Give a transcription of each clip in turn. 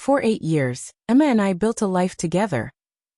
For 8 years, Emma and I built a life together.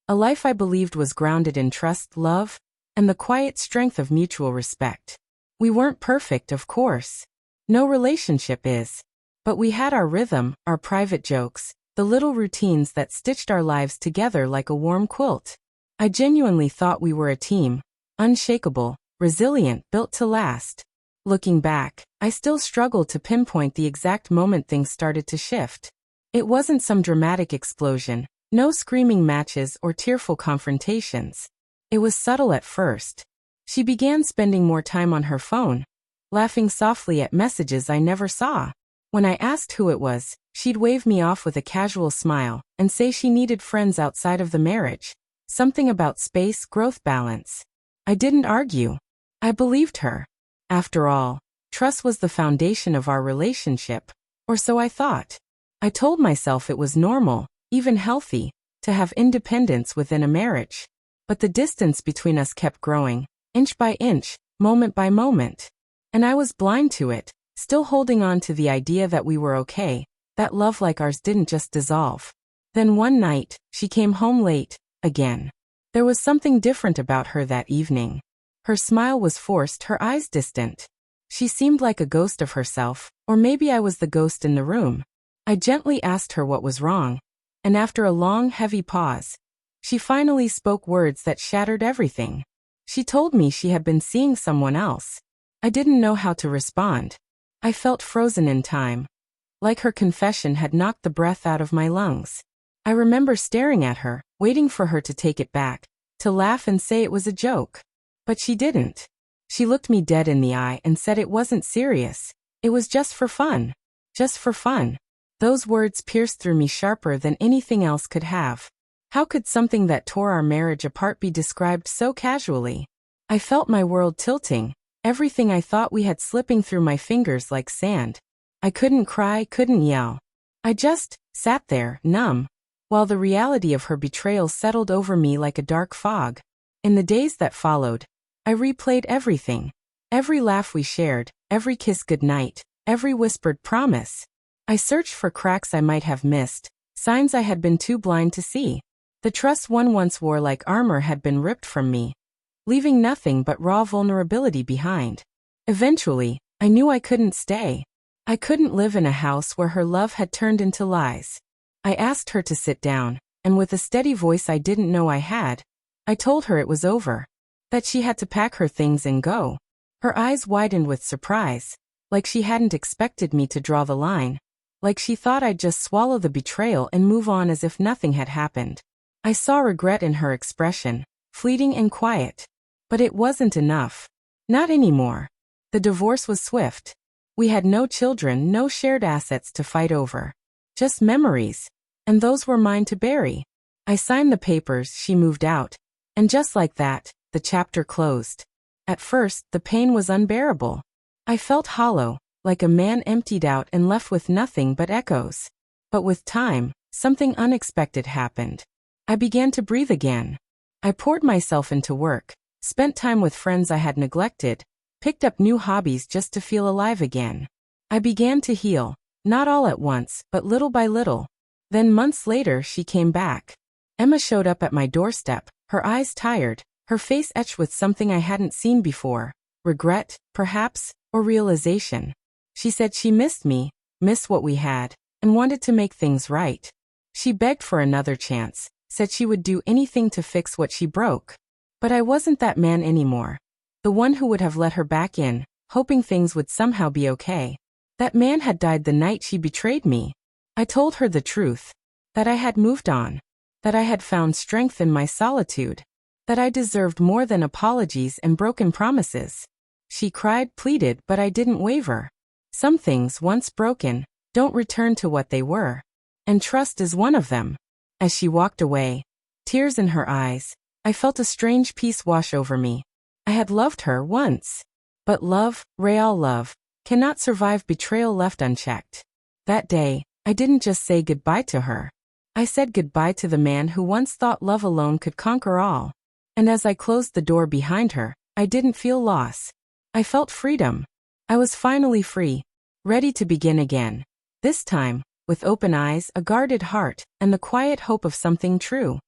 A life I believed was grounded in trust, love, and the quiet strength of mutual respect. We weren't perfect, of course. No relationship is. But we had our rhythm, our private jokes, the little routines that stitched our lives together like a warm quilt. I genuinely thought we were a team, unshakable, resilient, built to last. Looking back, I still struggle to pinpoint the exact moment things started to shift. It wasn't some dramatic explosion, no screaming matches or tearful confrontations. It was subtle at first. She began spending more time on her phone, laughing softly at messages I never saw. When I asked who it was, she'd wave me off with a casual smile and say she needed friends outside of the marriage. Something about space, growth, balance. I didn't argue. I believed her. After all, trust was the foundation of our relationship, or so I thought. I told myself it was normal, even healthy, to have independence within a marriage. But the distance between us kept growing, inch by inch, moment by moment. And I was blind to it, still holding on to the idea that we were okay, that love like ours didn't just dissolve. Then one night, she came home late, again. There was something different about her that evening. Her smile was forced, her eyes distant. She seemed like a ghost of herself, or maybe I was the ghost in the room. I gently asked her what was wrong, and after a long, heavy pause, she finally spoke words that shattered everything. She told me she had been seeing someone else. I didn't know how to respond. I felt frozen in time, like her confession had knocked the breath out of my lungs. I remember staring at her, waiting for her to take it back, to laugh and say it was a joke. But she didn't. She looked me dead in the eye and said it wasn't serious. It was just for fun. Just for fun. Those words pierced through me sharper than anything else could have. How could something that tore our marriage apart be described so casually? I felt my world tilting, everything I thought we had slipping through my fingers like sand. I couldn't cry, couldn't yell. I just sat there, numb, while the reality of her betrayal settled over me like a dark fog. In the days that followed, I replayed everything. Every laugh we shared, every kiss goodnight, every whispered promise. I searched for cracks I might have missed, signs I had been too blind to see. The trust one once wore like armor had been ripped from me, leaving nothing but raw vulnerability behind. Eventually, I knew I couldn't stay. I couldn't live in a house where her love had turned into lies. I asked her to sit down, and with a steady voice I didn't know I had, I told her it was over, that she had to pack her things and go. Her eyes widened with surprise, like she hadn't expected me to draw the line. Like she thought I'd just swallow the betrayal and move on as if nothing had happened. I saw regret in her expression, fleeting and quiet. But it wasn't enough. Not anymore. The divorce was swift. We had no children, no shared assets to fight over. Just memories. And those were mine to bury. I signed the papers, she moved out. And just like that, the chapter closed. At first, the pain was unbearable. I felt hollow, like a man emptied out and left with nothing but echoes. But with time, something unexpected happened. I began to breathe again. I poured myself into work, spent time with friends I had neglected, picked up new hobbies just to feel alive again. I began to heal, not all at once, but little by little. Then months later she came back. Emma showed up at my doorstep, her eyes tired, her face etched with something I hadn't seen before. Regret, perhaps, or realization. She said she missed me, missed what we had, and wanted to make things right. She begged for another chance, said she would do anything to fix what she broke. But I wasn't that man anymore. The one who would have let her back in, hoping things would somehow be okay. That man had died the night she betrayed me. I told her the truth. That I had moved on. That I had found strength in my solitude. That I deserved more than apologies and broken promises. She cried, pleaded, but I didn't waver. Some things, once broken, don't return to what they were. And trust is one of them. As she walked away, tears in her eyes, I felt a strange peace wash over me. I had loved her once. But love, real love, cannot survive betrayal left unchecked. That day, I didn't just say goodbye to her. I said goodbye to the man who once thought love alone could conquer all. And as I closed the door behind her, I didn't feel loss. I felt freedom. I was finally free, ready to begin again. This time, with open eyes, a guarded heart, and the quiet hope of something true.